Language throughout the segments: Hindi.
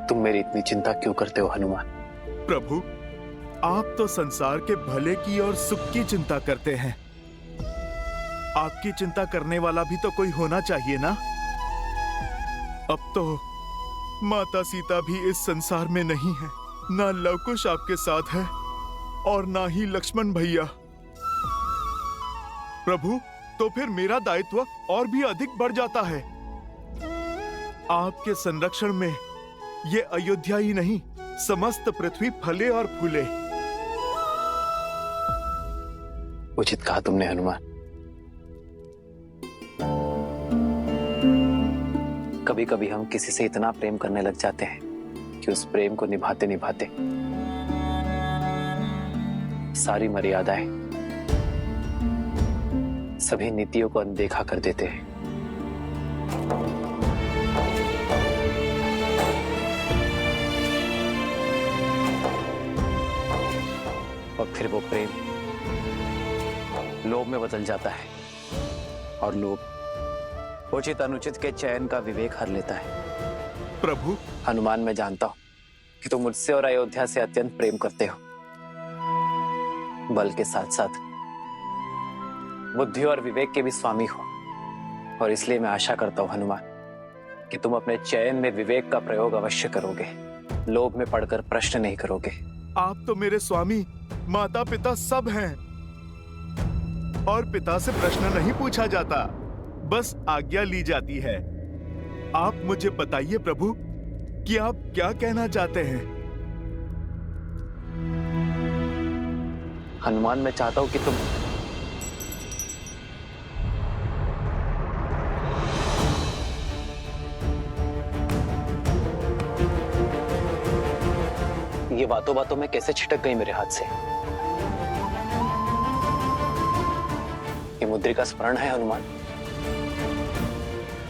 तुम मेरी इतनी चिंता क्यों करते हो हनुमान? प्रभु, आप तो संसार के भले की और सुख की चिंता करते हैं। आपकी चिंता करने वाला भी तो कोई होना चाहिए ना। अब तो माता सीता भी इस संसार में नहीं है, ना लवकुश आपके साथ है और ना ही लक्ष्मण भैया। प्रभु, तो फिर मेरा दायित्व और भी अधिक बढ़ जाता है। आपके संरक्षण में ये अयोध्या ही नहीं, समस्त पृथ्वी फले और फूले। उचित कहा तुमने हनुमान। कभी कभी हम किसी से इतना प्रेम करने लग जाते हैं कि उस प्रेम को निभाते निभाते सारी मर्यादाएं, सभी नीतियों को अनदेखा कर देते हैं। और फिर वो प्रेम लोभ में बदल जाता है और लोभ उचित अनुचित के चयन का विवेक हर लेता है। प्रभु, हनुमान, मैं जानता हूं कि तुम मुझसे और अयोध्या से अत्यंत प्रेम करते हो। बल के साथ साथ बुद्धि और विवेक के भी स्वामी हो, और इसलिए मैं आशा करता हूं हनुमान कि तुम अपने चयन में विवेक का प्रयोग अवश्य करोगे, लोभ में पड़कर प्रश्न नहीं करोगे। आप तो मेरे स्वामी, माता पिता सब हैं, और पिता से प्रश्न नहीं पूछा जाता, बस आज्ञा ली जाती है। आप मुझे बताइए प्रभु कि आप क्या कहना चाहते हैं। हनुमान, मैं चाहता हूं कि तुम ये बातों बातों में कैसे छिटक गई मेरे हाथ से। ये मुद्रिका स्मरण है हनुमान,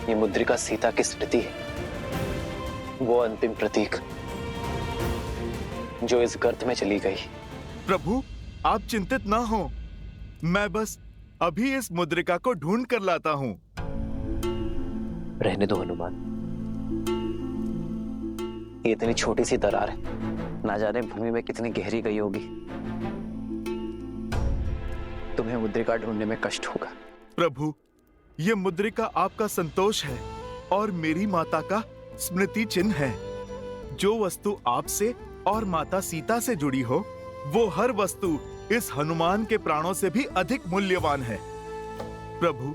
ये मुद्रिका सीता की स्मृति है, वो अंतिम प्रतीक जो इस गर्त में चली गई। प्रभु, आप चिंतित ना हो, मैं बस अभी इस मुद्रिका को ढूंढ कर लाता हूं। रहने दो हनुमान, ये इतनी छोटी सी दरार है, ना जाने भूमि में कितनी गहरी गई होगी। तुम्हें मुद्रिका ढूंढने में कष्ट होगा। प्रभु, ये मुद्रिका आपका संतोष है और मेरी माता का स्मृति चिन्ह है। जो वस्तु आपसे और माता सीता से जुड़ी हो, वो हर वस्तु इस हनुमान के प्राणों से भी अधिक मूल्यवान है। प्रभु,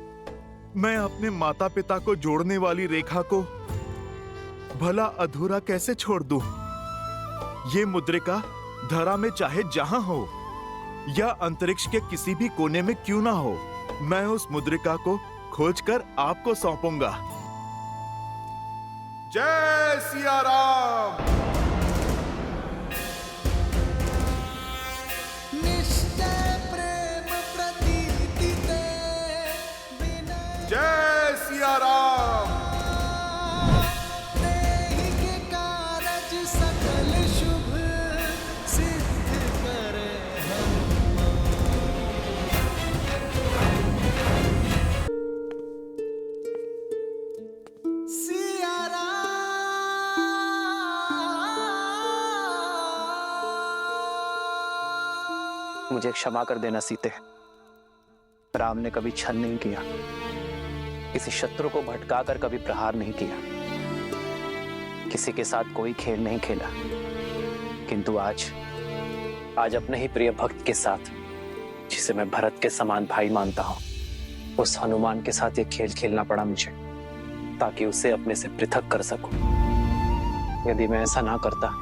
मैं अपने माता पिता को जोड़ने वाली रेखा को भला अधूरा कैसे छोड़ दूं? ये मुद्रिका धरा में चाहे जहां हो या अंतरिक्ष के किसी भी कोने में क्यों ना हो, मैं उस मुद्रिका को खोजकर आपको सौंपूंगा। जय सिया राम। जय सिया राम। मुझे क्षमा कर देना सीते, राम ने कभी छल नहीं किया, किसी शत्रु को भटकाकर कभी प्रहार नहीं किया, किसी के साथ कोई खेल नहीं खेला, किंतु आज अपने ही प्रिय भक्त के साथ, जिसे मैं भरत के समान भाई मानता हूं, उस हनुमान के साथ ये खेल खेलना पड़ा मुझे, ताकि उसे अपने से पृथक कर सकूं। यदि मैं ऐसा ना करता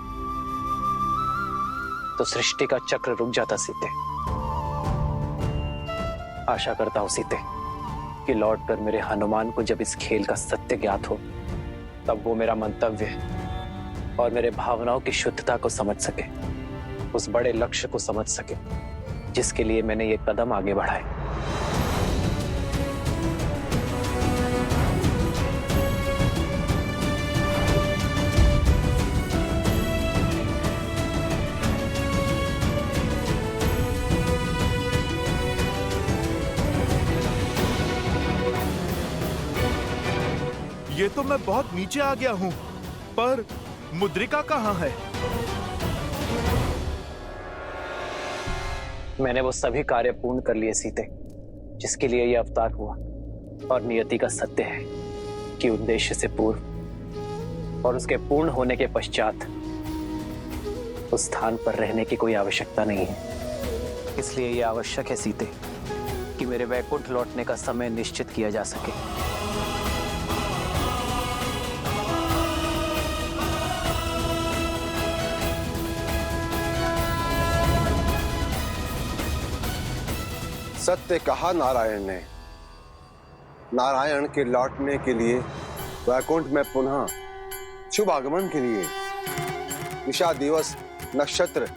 तो सृष्टि का चक्र रुक जाता सीते। आशा करता हूं सीते कि लौटकर मेरे हनुमान को जब इस खेल का सत्य ज्ञात हो, तब वो मेरा मंतव्य और मेरे भावनाओं की शुद्धता को समझ सके, उस बड़े लक्ष्य को समझ सके जिसके लिए मैंने ये कदम आगे बढ़ाए। ये तो मैं बहुत नीचे आ गया हूं, पर मुद्रिका कहाँ है? मैंने वो सभी कार्य पूर्ण कर लिए सीते, जिसके लिए यह अवतार हुआ। और नियति का सत्य है कि उद्देश्य से पूर्व और उसके पूर्ण होने के पश्चात उस स्थान पर रहने की कोई आवश्यकता नहीं है। इसलिए यह आवश्यक है सीते कि मेरे वैकुंठ लौटने का समय निश्चित किया जा सके। सत्य कहा नारायण ने। नारायण के लौटने के लिए वैकुंठ में पुनः शुभ आगमन के लिए दिशा, दिवस, नक्षत्र,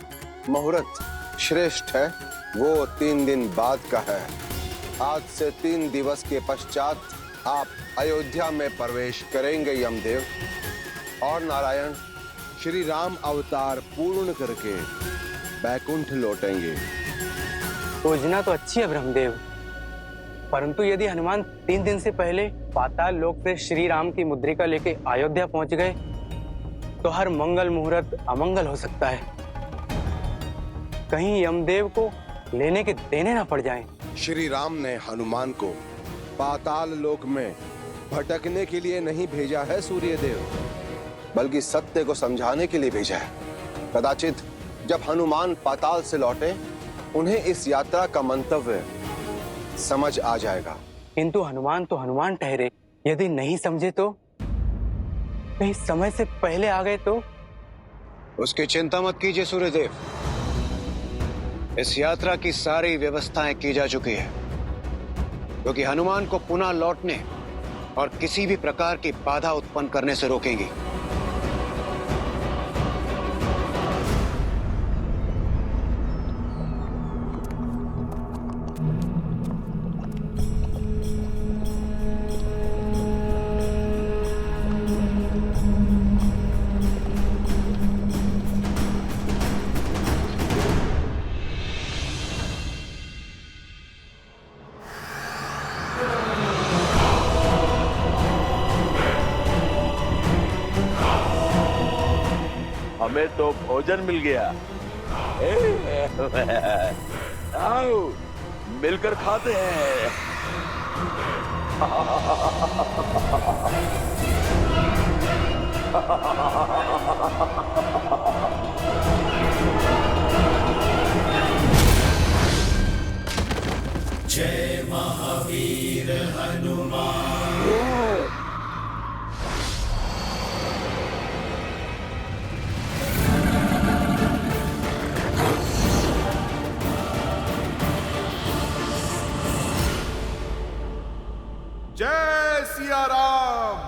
मुहूर्त श्रेष्ठ है वो 3 दिन बाद का है। आज से 3 दिवस के पश्चात आप अयोध्या में प्रवेश करेंगे यमदेव, और नारायण श्री राम अवतार पूर्ण करके वैकुंठ लौटेंगे। योजना तो अच्छी है ब्रह्मदेव, परंतु यदि हनुमान 3 दिन से पहले पाताल लोक से श्री राम की मुद्रिका लेके अयोध्या पहुंच गए तो हर मंगल मुहूर्त अमंगल हो सकता है। कहीं यमदेव को लेने के देने ना पड़ जाएं। श्री राम ने हनुमान को पाताल लोक में भटकने के लिए नहीं भेजा है सूर्यदेव, बल्कि सत्य को समझाने के लिए भेजा है। कदाचित जब हनुमान पाताल से लौटे उन्हें इस यात्रा का मंतव्य समझ आ जाएगा। किंतु हनुमान तो हनुमान ठहरे, यदि नहीं समझे तो, कहीं समय से पहले आ गए तो? उसकी चिंता मत कीजिए सूर्यदेव, इस यात्रा की सारी व्यवस्थाएं की जा चुकी है, क्योंकि हनुमान को पुनः लौटने और किसी भी प्रकार की बाधा उत्पन्न करने से रोकेंगी। हमें तो भोजन मिल गया। आओ मिलकर खाते हैं। जय महावीर हनुमान। जय सिया राम।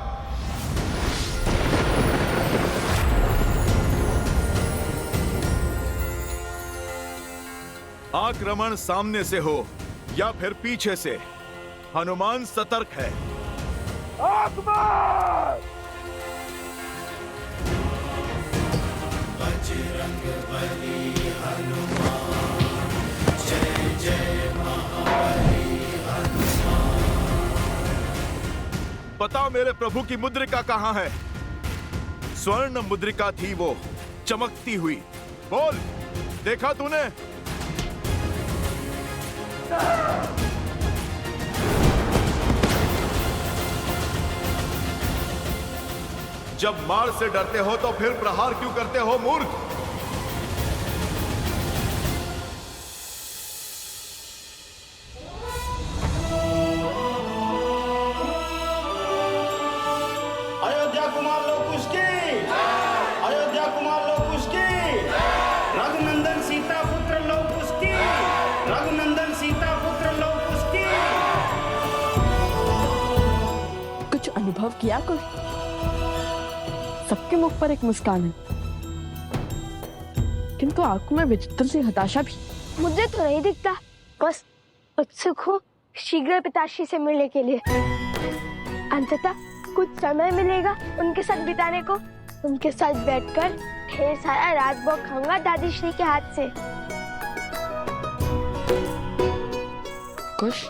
आक्रमण सामने से हो या फिर पीछे से, हनुमान सतर्क है। बजरंगबली हनुमान, जय जय महाबली हनुमान। पता मेरे प्रभु की मुद्रिका कहाँ है? स्वर्ण मुद्रिका थी वो, चमकती हुई। बोल, देखा तूने? जब मार से डरते हो तो फिर प्रहार क्यों करते हो मूर्ख? अयोध्या कुमार लोग उसकी, अयोध्या कुमार लोग उसकी, रघुनंदन सीता पुत्र लोग उसकी, रघुनंदन सीता पुत्र लोग उसकी। कुछ अनुभव किया कोई? सबके मुख पर एक मुस्कान है, किंतु आंखों में विचित्र सी हताशा भी। मुझे तो नहीं दिखता, बस उत्सुक हूँ शीघ्र पिताश्री से मिलने के लिए। अंततः कुछ समय मिलेगा उनके साथ बिताने को। उनके साथ बैठकर ढेर सारा राजभोग खाऊंगा दादी श्री के हाथ से। कुश,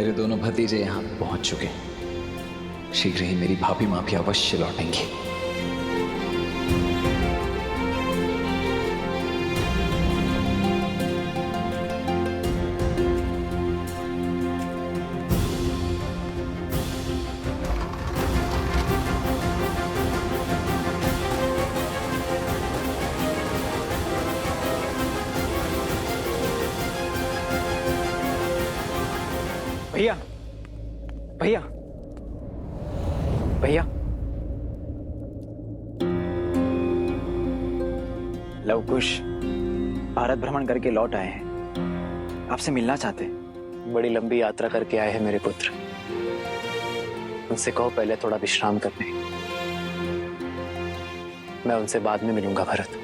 मेरे दोनों भतीजे यहाँ पहुंच चुके हैं। शीघ्र ही मेरी भाभी माँ भी अवश्य लौटेंगी। भैया भैया भैया, लव कुश भारत भ्रमण करके लौट आए हैं, आपसे मिलना चाहते हैं। बड़ी लंबी यात्रा करके आए हैं मेरे पुत्र, उनसे कहो पहले थोड़ा विश्राम करने। मैं उनसे बाद में मिलूंगा भरत।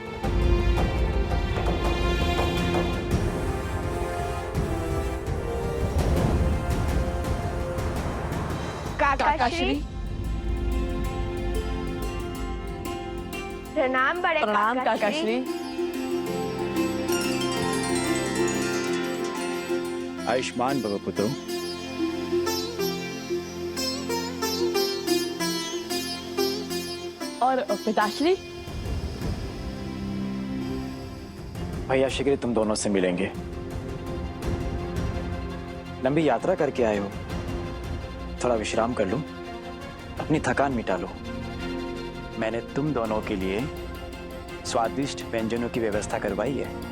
काकाश्री, प्रणाम बड़े प्रणाम काकाश्री। आयुष्मान भव पुत्रों। और पिताश्री? भैया शीघ्र तुम दोनों से मिलेंगे। लंबी यात्रा करके आए हो, थोड़ा विश्राम कर लो, अपनी थकान मिटा लो। मैंने तुम दोनों के लिए स्वादिष्ट व्यंजनों की व्यवस्था करवाई है।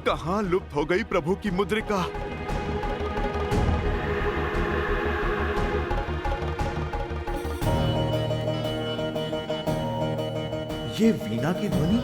कहां लुप्त हो गई प्रभु की मुद्रिका? ये वीणा की ध्वनि?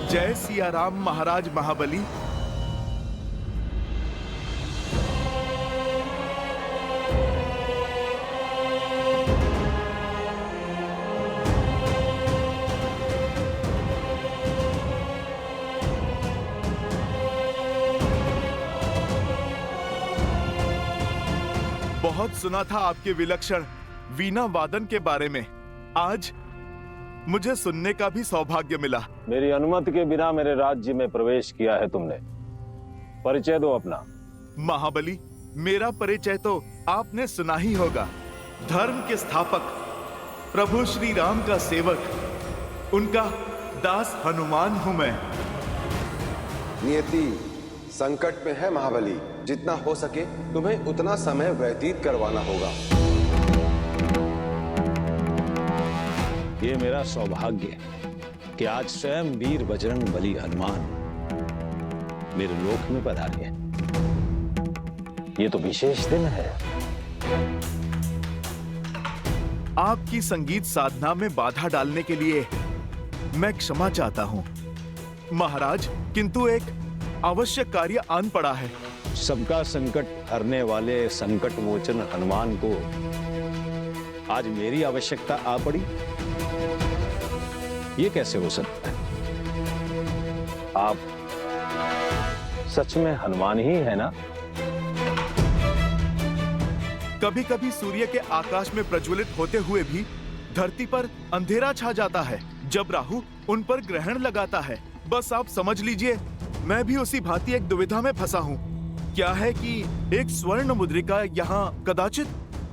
जय सिया राम महाराज महाबली। बहुत सुना था आपके विलक्षण वीणा वादन के बारे में। आज मुझे सुनने का भी सौभाग्य मिला। मेरी अनुमति के बिना मेरे राज्य में प्रवेश किया है तुमने। परिचय दो अपना। महाबली, मेरा परिचय तो आपने सुना ही होगा। धर्म के स्थापक प्रभु श्री राम का सेवक, उनका दास हनुमान हूं मैं। नियति संकट में है महाबली, जितना हो सके तुम्हें उतना समय व्यतीत करवाना होगा। ये मेरा सौभाग्य है कि आज स्वयं वीर बजरंग बली हनुमान मेरे लोक में पधारे हैं। ये तो विशेष दिन है। आपकी संगीत साधना में बाधा डालने के लिए मैं क्षमा चाहता हूं महाराज, किंतु एक आवश्यक कार्य आन पड़ा है। सबका संकट हरने वाले संकट मोचन हनुमान को आज मेरी आवश्यकता आ पड़ी। ये कैसे हो सकता है? आप सच में हनुमान ही है ना? कभी कभी सूर्य के आकाश में प्रज्वलित होते हुए भी धरती पर अंधेरा छा जाता है जब राहु उन पर ग्रहण लगाता है। बस आप समझ लीजिए, मैं भी उसी भांति एक दुविधा में फंसा हूँ। क्या है कि एक स्वर्ण मुद्रिका यहाँ कदाचित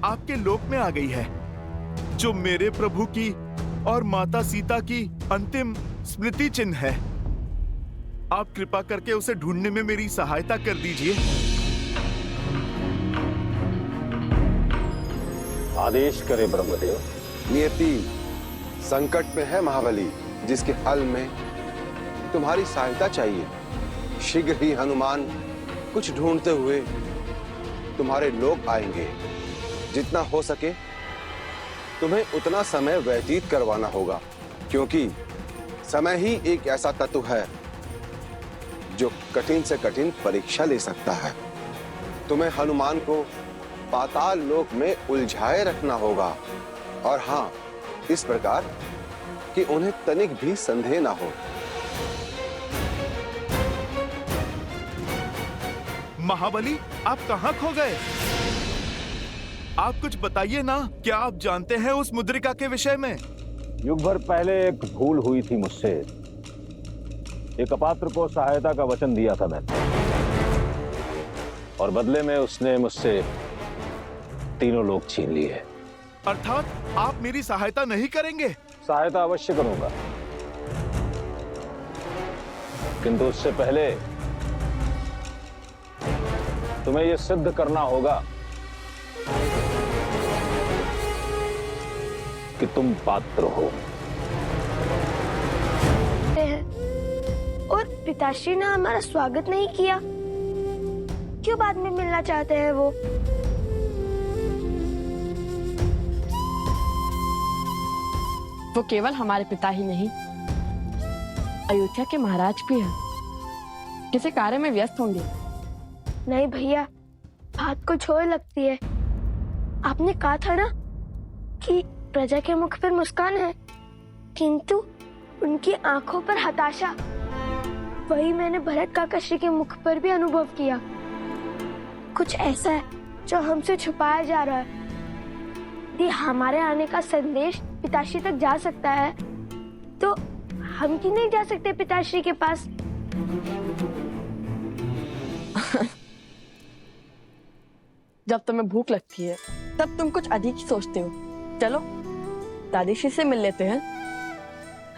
आपके लोक में आ गई है, जो मेरे प्रभु की और माता सीता की अंतिम स्मृति चिन्ह है। आप कृपा करके उसे ढूंढने में मेरी सहायता कर दीजिए। आदेश करे ब्रह्मदेव। नियति संकट में है महाबली, जिसके हल में तुम्हारी सहायता चाहिए। शीघ्र ही हनुमान कुछ ढूंढते हुए तुम्हारे लोक आएंगे। जितना हो सके तुम्हें उतना समय व्यतीत करवाना होगा, क्योंकि समय ही एक ऐसा तत्व है जो कठिन से कठिन परीक्षा ले सकता है। तुम्हें हनुमान को पाताल लोक में उलझाए रखना होगा, और हां, इस प्रकार कि उन्हें तनिक भी संदेह ना हो। महाबली, आप कहां खो गए? आप कुछ बताइए ना, क्या आप जानते हैं उस मुद्रिका के विषय में? युग भर पहले एक भूल हुई थी मुझसे। एक अपात्र को सहायता का वचन दिया था मैंने, और बदले में उसने मुझसे तीनों लोग छीन लिए। अर्थात आप मेरी सहायता नहीं करेंगे? सहायता अवश्य करूंगा, किंतु उससे पहले तुम्हें यह सिद्ध करना होगा कि तुम पात्र हो। और पिताश्री ने हमारा स्वागत नहीं किया, क्यों बाद में मिलना चाहते हैं वो? वो केवल हमारे पिता ही नहीं, अयोध्या के महाराज भी हैं। किसी कार्य में व्यस्त होंगे। नहीं भैया, बात कुछ और लगती है। आपने कहा था ना कि प्रजा के मुख पर मुस्कान है, किंतु उनकी आंखों पर हताशा। वही मैंने भरत काका श्री के मुख पर भी अनुभव किया। कुछ ऐसा है जो हमसे छुपाया जा रहा है। यदि हमारे आने का संदेश पिताश्री तक जा सकता है, तो हम क्यों नहीं जा सकते पिताश्री के पास? जब तुम्हें भूख लगती है तब तुम कुछ अधिक ही सोचते हो। चलो दादीश्री से मिल लेते हैं।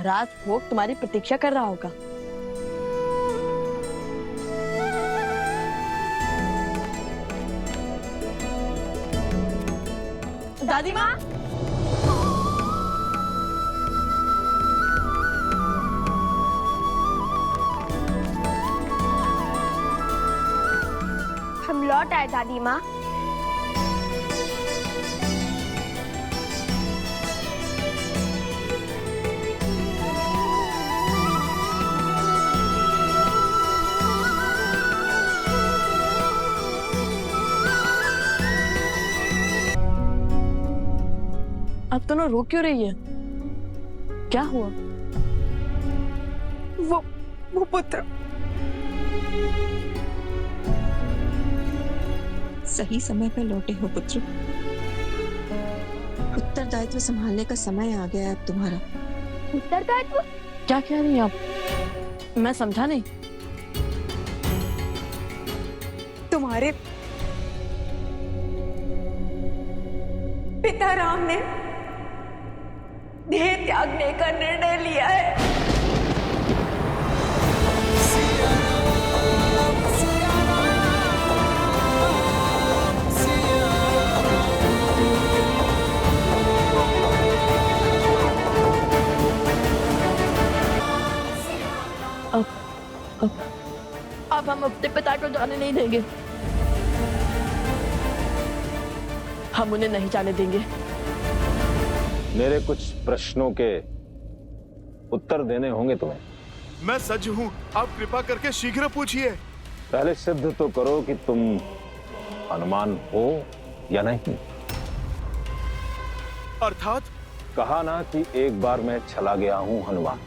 राज भोग तुम्हारी प्रतीक्षा कर रहा होगा। दादी माँ, हम लौट आए दादी माँ। अब दोनों रो क्यों रही है? क्या हुआ? वो पुत्र सही समय पर लौटे हो पुत्र। उत्तरदायित्व संभालने का समय आ गया है अब तुम्हारा। उत्तरदायित्व? क्या कह रही हैं आप? मैं समझा नहीं। तुम्हारे पिता राम ने देह त्यागने का निर्णय लिया है। अब हम अपने पिता को जाने नहीं देंगे। हम उन्हें नहीं जाने देंगे। मेरे कुछ प्रश्नों के उत्तर देने होंगे तुम्हें। मैं सज्ज हूँ, आप कृपा करके शीघ्र पूछिए। पहले सिद्ध तो करो कि तुम हनुमान हो या नहीं। अर्थात? कहा ना कि एक बार मैं चला गया हूं हनुमान।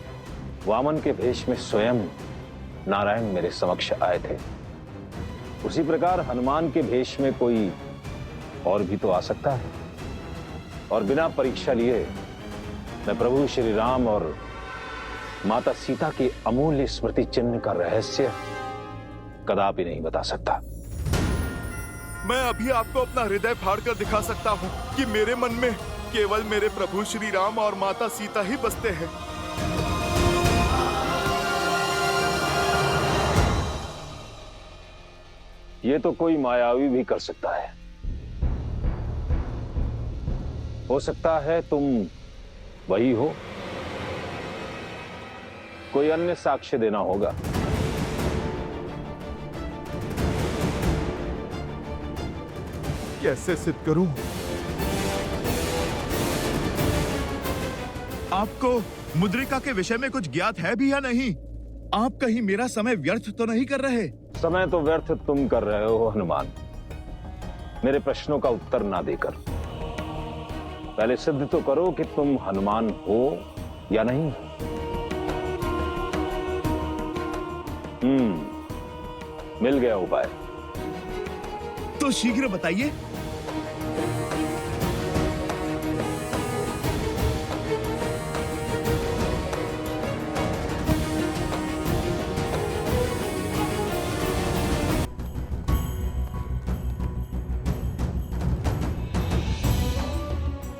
वामन के भेष में स्वयं नारायण मेरे समक्ष आए थे। उसी प्रकार हनुमान के भेष में कोई और भी तो आ सकता है, और बिना परीक्षा लिए मैं प्रभु श्री राम और माता सीता की अमूल्य स्मृति चिन्ह का रहस्य कदापि नहीं बता सकता। मैं अभी आपको अपना हृदय फाड़ कर दिखा सकता हूँ कि मेरे मन में केवल मेरे प्रभु श्री राम और माता सीता ही बसते हैं। ये तो कोई मायावी भी कर सकता है। हो सकता है तुम वही हो, कोई अन्य साक्ष्य देना होगा। कैसे सिद्ध करूं? आपको मुद्रिका के विषय में कुछ ज्ञात है भी या नहीं? आप कहीं मेरा समय व्यर्थ तो नहीं कर रहे? समय तो व्यर्थ तुम कर रहे हो हनुमान, मेरे प्रश्नों का उत्तर ना देकर। पहले सिद्ध तो करो कि तुम हनुमान हो या नहीं। मिल गया उपाय। तो शीघ्र बताइए।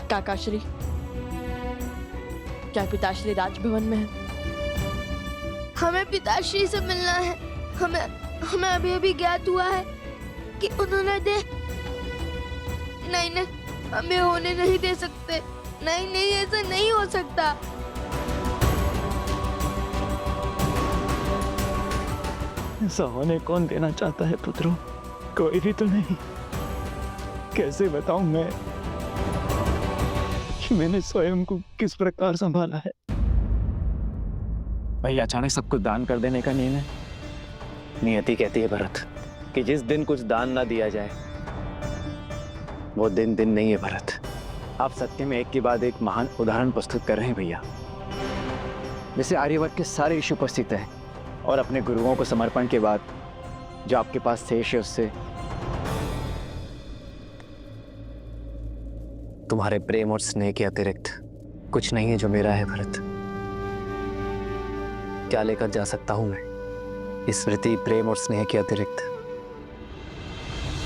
काकाश्री, क्या पिताश्री राजभवन में है? हमें पिताश्री से मिलना है। हमें अभी अभी ज्ञात हुआ है कि उन्होंने नहीं, हमें होने नहीं दे सकते। नहीं, ऐसा नहीं हो सकता। ऐसा होने कौन देना चाहता है पुत्रों? कोई भी तो नहीं। कैसे बताऊं मैं कि मैंने स्वयं को किस प्रकार संभाला है। भाई अचानक सब कुछ दान कर देने का निर्णय। नियति कहती है भरत कि जिस दिन कुछ दान ना दिया जाए वो दिन नहीं है भरत। आप सत्य में एक के बाद एक महान उदाहरण प्रस्तुत कर रहे हैं भैया। जैसे आर्यवर्त के सारे ऋषि उपस्थित हैं और अपने गुरुओं को समर्पण के बाद जो आपके पास शेष है उससे तुम्हारे प्रेम और स्नेह के अतिरिक्त कुछ नहीं है जो मेरा है भरत। क्या लेकर जा सकता हूं मैं स्मृति, प्रेम और स्नेह के अतिरिक्त?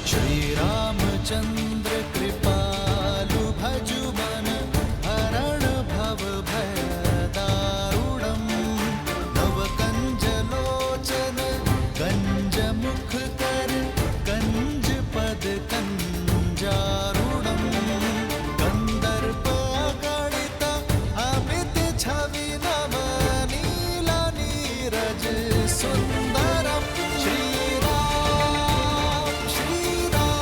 श्री रामचंद्र कृपालु भजु मन हरण भव भय दारुणम नव कंज लोचन कंज मुख कर कंज पद कंजारुणम कंदर्प गणित अमित छवि नव नीला नीरज सुंदरम श्री राम श्री राम।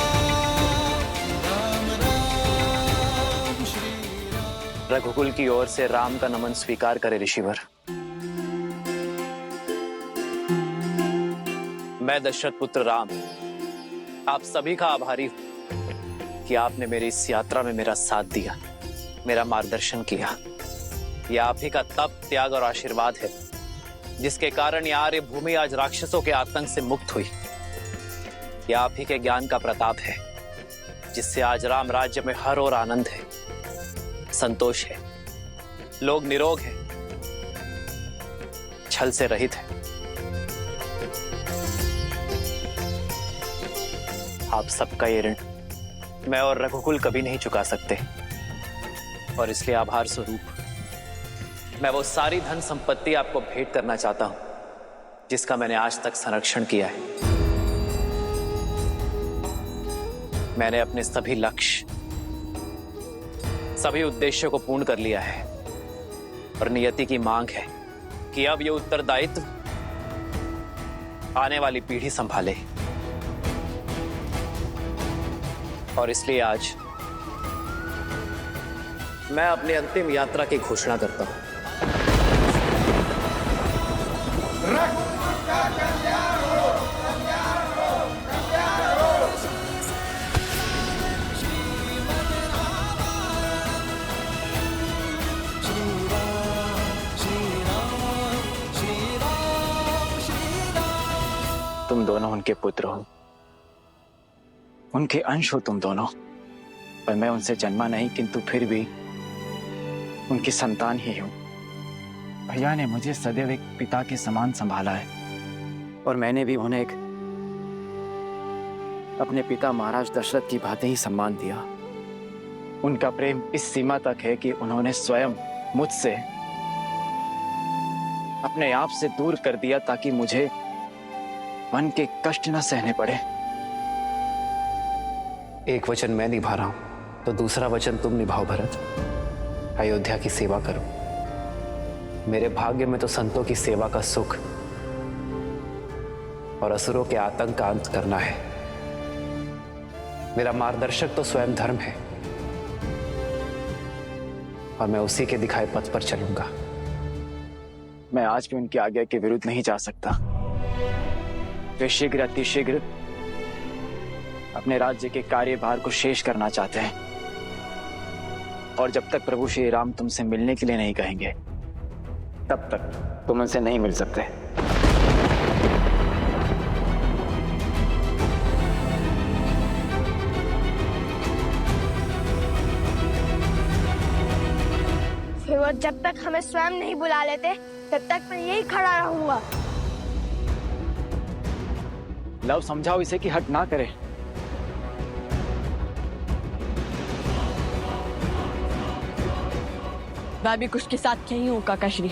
रघुकुल की ओर से राम का नमन स्वीकार करे ऋषिवर। मैं दशरथ पुत्र राम आप सभी का आभारी हूं कि आपने मेरी इस यात्रा में मेरा साथ दिया, मेरा मार्गदर्शन किया। यह आप ही का तप, त्याग और आशीर्वाद है जिसके कारण यह आर्य भूमि आज राक्षसों के आतंक से मुक्त हुई। यह आप ही के ज्ञान का प्रताप है जिससे आज राम राज्य में हर और आनंद है, संतोष है, लोग निरोग हैं, छल से रहित है। आप सबका ये ऋण मैं और रघुकुल कभी नहीं चुका सकते और इसलिए आभार स्वरूप मैं वो सारी धन संपत्ति आपको भेंट करना चाहता हूं जिसका मैंने आज तक संरक्षण किया है। मैंने अपने सभी लक्ष्य, सभी उद्देश्यों को पूर्ण कर लिया है और नियति की मांग है कि अब ये उत्तरदायित्व आने वाली पीढ़ी संभाले। और इसलिए आज मैं अपनी अंतिम यात्रा की घोषणा करता हूं। तुम दोनों उनके पुत्र हो, उनके अंश हो तुम दोनों, पर मैं उनसे जन्मा नहीं किंतु फिर भी उनकी संतान ही हूं। भैया ने मुझे सदैव एक पिता के समान संभाला है और मैंने भी उन्हें एक अपने पिता महाराज दशरथ की भांति ही सम्मान दिया। उनका प्रेम इस सीमा तक है कि उन्होंने स्वयं मुझसे अपने आप से दूर कर दिया ताकि मुझे मन के कष्ट न सहने पड़े। एक वचन मैं निभा रहा हूं तो दूसरा वचन तुम निभाओ भरत। अयोध्या की सेवा करो। मेरे भाग्य में तो संतों की सेवा का सुख और असुरों के आतंक का अंत करना है। मेरा मार्गदर्शक तो स्वयं धर्म है और मैं उसी के दिखाए पथ पर चलूंगा। मैं आज भी उनकी आज्ञा के विरुद्ध नहीं जा सकता। वे शीघ्र अतिशीघ्र अपने राज्य के कार्यभार को शेष करना चाहते हैं और जब तक प्रभु श्री राम तुमसे मिलने के लिए नहीं कहेंगे तब तक तुम उनसे नहीं मिल सकते। फिर वो जब तक हमें स्वयं नहीं बुला लेते तब तक मैं यही खड़ा रहूंगा। लव समझाओ इसे कि हट ना करे। मैं भी कुछ के साथ यही हूँ काकाश्री।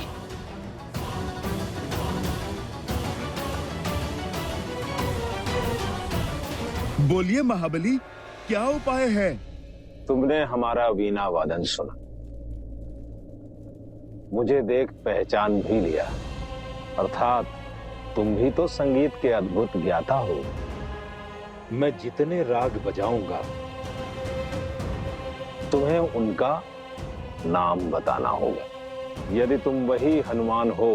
बोलिए महाबली, क्या उपाय है? तुमने हमारा वीणा वादन सुना, मुझे देख पहचान भी लिया, अर्थात तुम भी तो संगीत के अद्भुत ज्ञाता हो। मैं जितने राग बजाऊंगा तुम्हें उनका नाम बताना होगा। यदि तुम वही हनुमान हो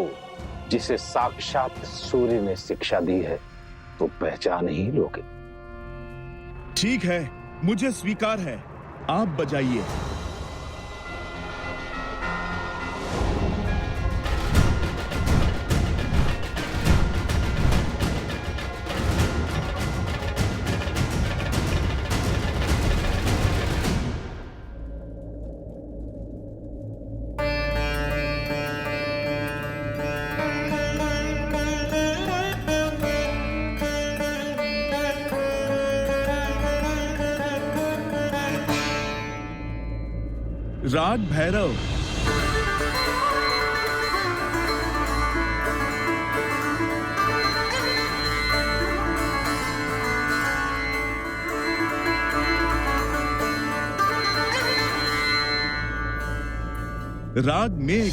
जिसे साक्षात सूर्य ने शिक्षा दी है तो पहचान ही लोगे। ठीक है, मुझे स्वीकार है। आप बजाइए। राग भैरव। राग मेघ।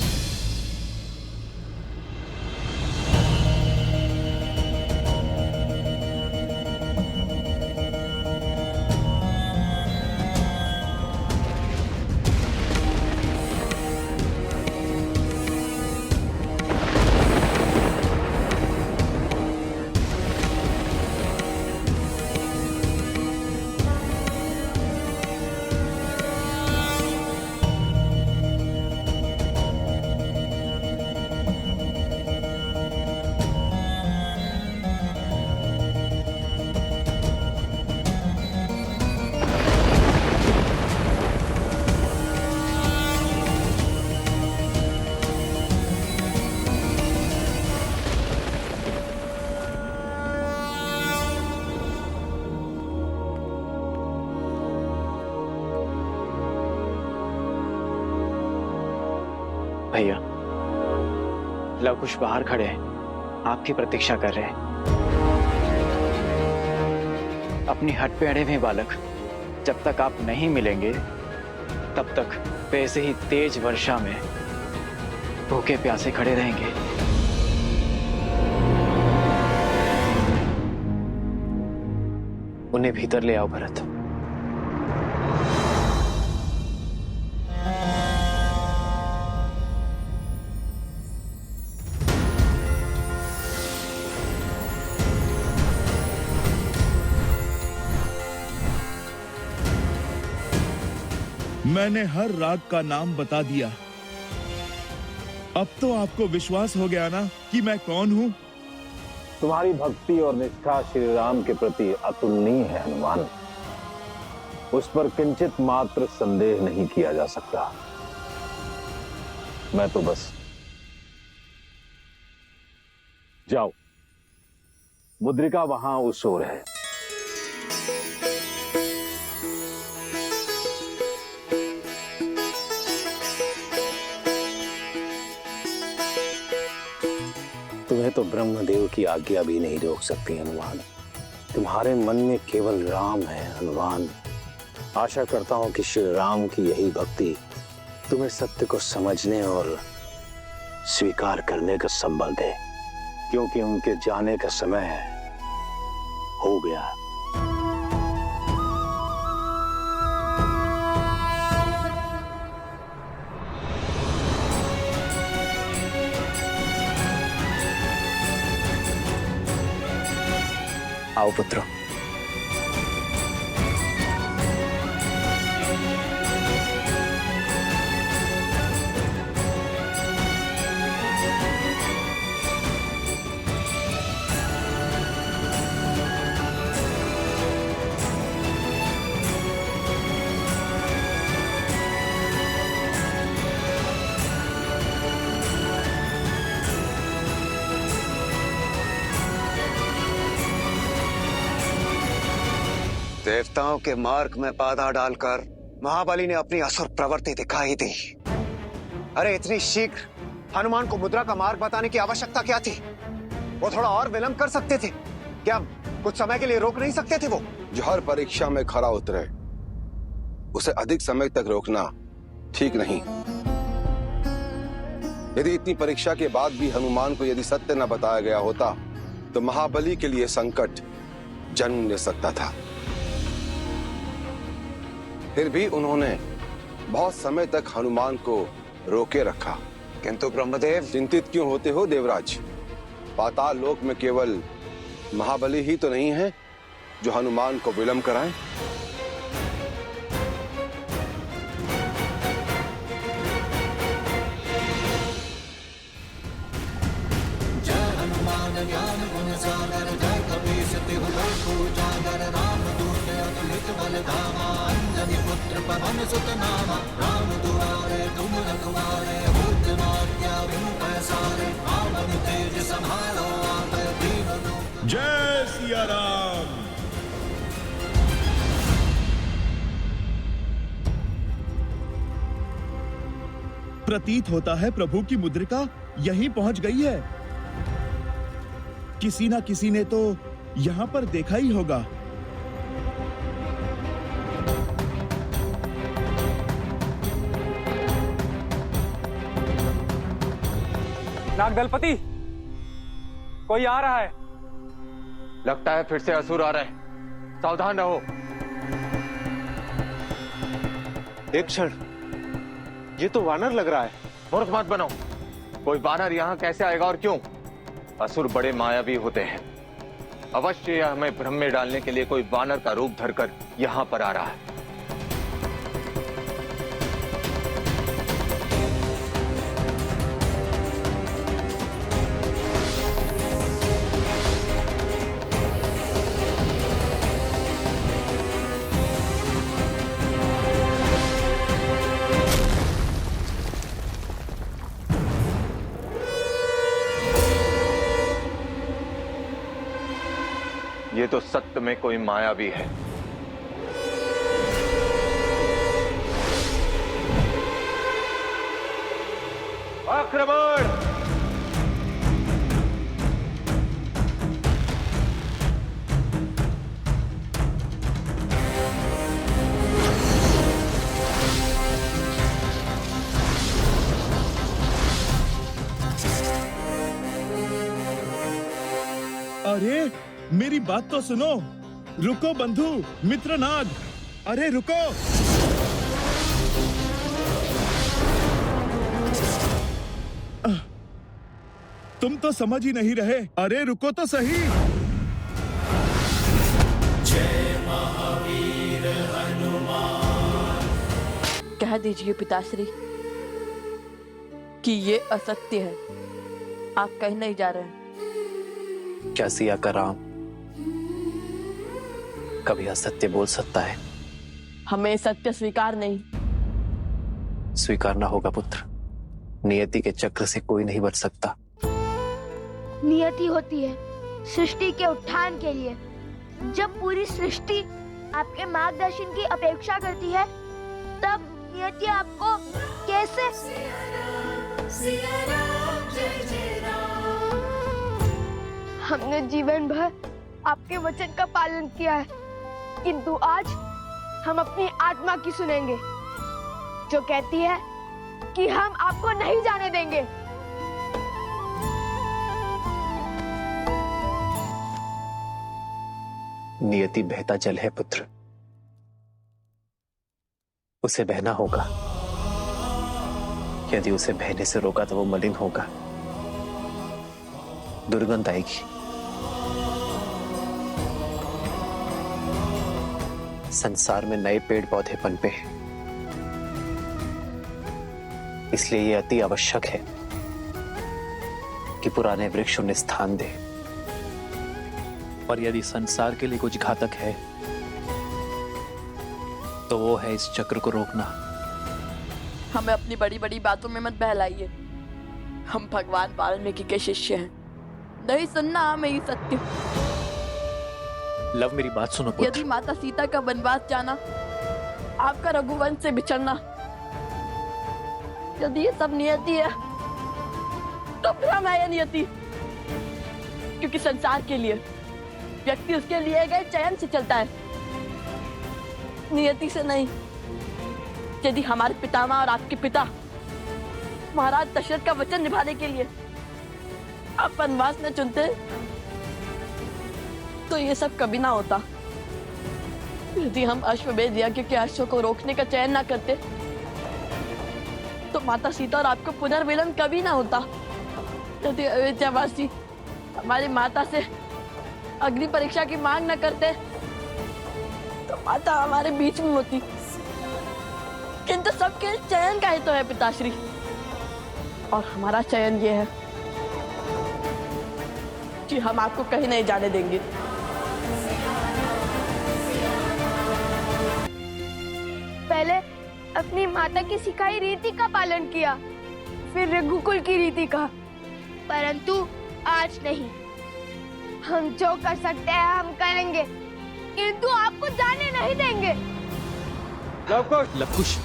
भैया, लव कुश बाहर खड़े हैं, आपकी प्रतीक्षा कर रहे हैं। अपनी हट पे अड़े हुए बालक जब तक आप नहीं मिलेंगे तब तक वैसे ही तेज वर्षा में भूखे प्यासे खड़े रहेंगे। उन्हें भीतर ले आओ भरत। मैंने हर राग का नाम बता दिया। अब तो आपको विश्वास हो गया ना कि मैं कौन हूं? तुम्हारी भक्ति और निष्ठा श्री राम के प्रति अतुलनीय है हनुमान। उस पर किंचित मात्र संदेह नहीं किया जा सकता। मैं तो बस जाओ, मुद्रिका वहां उस ओर है। तुम्हें तो ब्रह्मदेव की आज्ञा भी नहीं रोक सकती हनुमान। तुम्हारे मन में केवल राम है हनुमान। आशा करता हूं कि श्री राम की यही भक्ति तुम्हें सत्य को समझने और स्वीकार करने का संबल दे, क्योंकि उनके जाने का समय हो गया। आओ पुत्र। देवताओं के मार्ग में बाधा डालकर महाबली ने अपनी असुर प्रवृत्ति दिखाई दी। अरे इतनी शीघ्र हनुमान को मुद्रा का मार्ग बताने की आवश्यकता क्या थी? वो थोड़ा और विलंब कर सकते थे क्या? कुछ समय के लिए रोक नहीं सकते थे वो? जो हर परीक्षा में खरा उतरे उसे अधिक समय तक रोकना ठीक नहीं। यदि इतनी परीक्षा के बाद भी हनुमान को यदि सत्य न बताया गया होता तो महाबली के लिए संकट जन्म ले सकता था। फिर भी उन्होंने बहुत समय तक हनुमान को रोके रखा। किंतु ब्रह्मदेव, चिंतित क्यों होते हो देवराज? पाताल लोक में केवल महाबली ही तो नहीं है जो हनुमान को विलंब कराएं। जय हनुमान ज्ञान गुण सागर, जय कपीस तिहु लोक उजागर, राम दूत अतुलित बल धामा, अंजनी पुत्र पवन सुत नामा, राम दुआरे तुम रखवारे, होत न आज्ञा बिनु पैसारे, रावण तेज संभालो आपै दीन। जय सिया राम। प्रतीत होता है प्रभु की मुद्रिका यहीं पहुंच गई है। किसी ना किसी ने तो यहां पर देखा ही होगा। नागदलपति, कोई आ रहा है। लगता है फिर से असुर आ रहे हैं, सावधान रहो। एक क्षण, ये तो वानर लग रहा है। मूर्ख मत बनो। कोई वानर यहाँ कैसे आएगा और क्यों? असुर बड़े मायावी होते हैं। अवश्य यह हमें भ्रम में डालने के लिए कोई वानर का रूप धरकर यहाँ पर आ रहा है। ये तो सत्य में कोई मायावी है। आक्रमण! अरे मेरी बात तो सुनो। रुको बंधु मित्र नाग, अरे रुको। तुम तो समझ ही नहीं रहे। अरे रुको तो सही। जय महावीर हनुमान। कह दीजिए पिताश्री कि ये असत्य है। आप कहीं नहीं जा रहे हैं। क्या सिया का राम कभी असत्य बोल सकता है? हमें सत्य स्वीकार नहीं। स्वीकारना होगा पुत्र। नियति के चक्र से कोई नहीं बच सकता। नियति होती है सृष्टि के उत्थान के लिए। जब पूरी सृष्टि आपके मार्गदर्शन की अपेक्षा करती है तब नियति आपको कैसे? सिया राम जय जय राम। हमने जीवन भर आपके वचन का पालन किया है, किंतु आज हम अपनी आत्मा की सुनेंगे, जो कहती है कि हम आपको नहीं जाने देंगे। नियति बहता जल है पुत्र, उसे बहना होगा। यदि उसे बहने से रोका तो वो मलिन होगा, दुर्गंध आएगी। संसार में नए पेड़ पौधे पनपे हैं, इसलिए ये अति आवश्यक है कि पुराने वृक्ष उन्हें स्थान दे। और यदि संसार के लिए कुछ घातक है तो वो है इस चक्र को रोकना। हमें अपनी बड़ी बड़ी बातों में मत बहलाइए। हम भगवान वाल्मीकि के शिष्य हैं, नहीं सुनना हमें ही सत्य। लव, मेरी बात सुनो पुत्र। यदि माता सीता का वनवास जाना, आपका रघुवंश से बिछड़ना, यदि ये सब नियति है तो भ्रम है ये नियति। क्योंकि संसार के लिए व्यक्ति उसके लिए गए चयन से चलता है, नियति से नहीं। यदि हमारे पितामह और आपके पिता महाराज दशरथ का वचन निभाने के लिए आप वनवास न चुनते तो ये सब कभी ना होता। यदि हम अश्वमेध यज्ञ के अश्व को रोकने का चयन ना करते तो माता सीता और आपका पुनर्मिलन कभी ना होता। यदि अयोध्यावासी हमारी माता से अग्नि परीक्षा की मांग न करते तो माता हमारे बीच में होती। किंतु सबके चयन का ही तो है पिताश्री, और हमारा चयन ये है कि हम आपको कहीं नहीं जाने देंगे। पहले अपनी माता की सिखाई रीति का पालन किया, फिर रघुकुल की रीति का, परंतु आज नहीं। हम जो कर सकते हैं हम करेंगे, किंतु आपको जाने नहीं देंगे। लवकुश,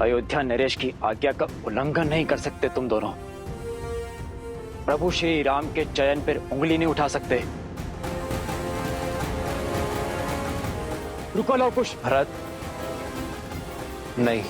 अयोध्या नरेश की आज्ञा का उल्लंघन नहीं कर सकते तुम दोनों। प्रभु श्री राम के चयन पर उंगली नहीं उठा सकते। रुको लवकुश। भरत, नहीं,